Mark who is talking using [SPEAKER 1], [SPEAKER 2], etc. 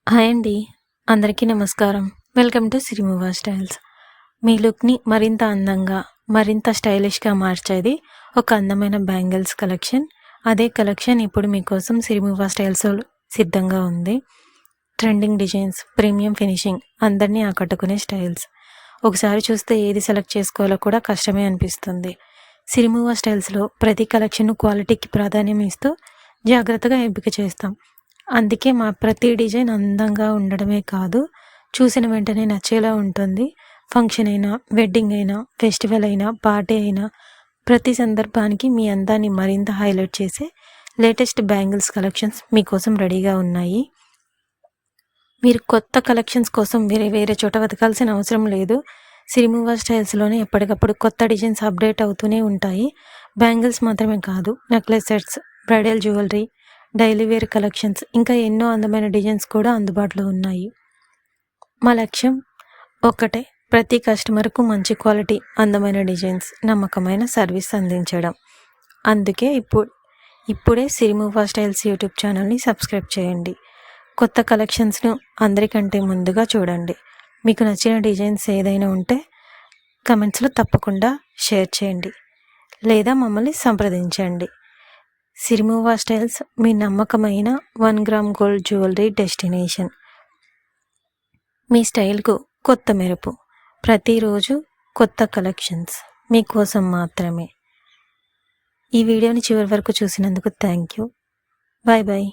[SPEAKER 1] Hi అండి. అందరికీ నమస్కారం. Welcome to Sirimuva styles. మీ లుక్‌ని మరింత అందంగా, మరింత స్టైలిష్‌గా మార్చేది ఒక అందమైన బ్యాంగిల్స్ కలెక్షన్. అదే కలెక్షన్ ఇప్పుడు మీకోసం సిరిమువా స్టైల్స్‌లో సిద్ధంగా ఉంది. ట్రెండింగ్ డిజైన్స్, ప్రీమియం ఫినిషింగ్, అందరినీ ఆకట్టుకునే స్టైల్స్. ఒకసారి చూస్తే ఏది సెలెక్ట్ చేసుకోవాలో కూడా కష్టమే అనిపిస్తుంది. సిరిమువా స్టైల్స్‌లో ప్రతి కలెక్షన్‌ను క్వాలిటీకి ప్రాధాన్యం ఇస్తూ జాగ్రత్తగా ఎంపిక చేస్తాం. అందుకే మా ప్రతి డిజైన్ అందంగా ఉండడమే కాదు, చూసిన వెంటనే నచ్చేలా ఉంటుంది. ఫంక్షన్ అయినా, వెడ్డింగ్ అయినా, ఫెస్టివల్ అయినా, పార్టీ అయినా ప్రతి సందర్భానికి మీ అందాన్ని మరింత హైలైట్ చేసే లేటెస్ట్ బ్యాంగిల్స్ కలెక్షన్స్ మీకోసం రెడీగా ఉన్నాయి. మీరు కొత్త కలెక్షన్స్ కోసం వేరే వేరే చోట వెతకాల్సిన అవసరం లేదు. సిరిమువా స్టైల్స్లోనే ఎప్పటికప్పుడు కొత్త డిజైన్స్ అప్డేట్ అవుతూనే ఉంటాయి. బ్యాంగిల్స్ మాత్రమే కాదు, necklace sets, bridal jewellery, daily wear collections, ఇంకా ఎన్నో అందమైన డిజైన్స్ కూడా అందుబాటులో ఉన్నాయి. మా లక్ష్యం ఒక్కటే, ప్రతి కస్టమర్కు మంచి క్వాలిటీ, అందమైన డిజైన్స్, నమ్మకమైన సర్వీస్ అందించడం. అందుకే ఇప్పుడే సిరిమువా స్టైల్స్ యూట్యూబ్ ఛానల్ని సబ్స్క్రైబ్ చేయండి. కొత్త కలెక్షన్స్ను అందరికంటే ముందుగా చూడండి. మీకు నచ్చిన డిజైన్స్ ఏదైనా ఉంటే కమెంట్స్లో తప్పకుండా షేర్ చేయండి లేదా మమ్మల్ని సంప్రదించండి. సిరిమువా స్టైల్స్ మీ నమ్మకమైన 1 గ్రామ్ గోల్డ్ జ్యువెలరీ డెస్టినేషన్. మీ స్టైల్కు కొత్త మెరుపు, ప్రతిరోజు కొత్త కలెక్షన్స్ మీకోసం మాత్రమే. ఈ వీడియోని చివరి వరకు చూసినందుకు థ్యాంక్ యూ. Bye bye.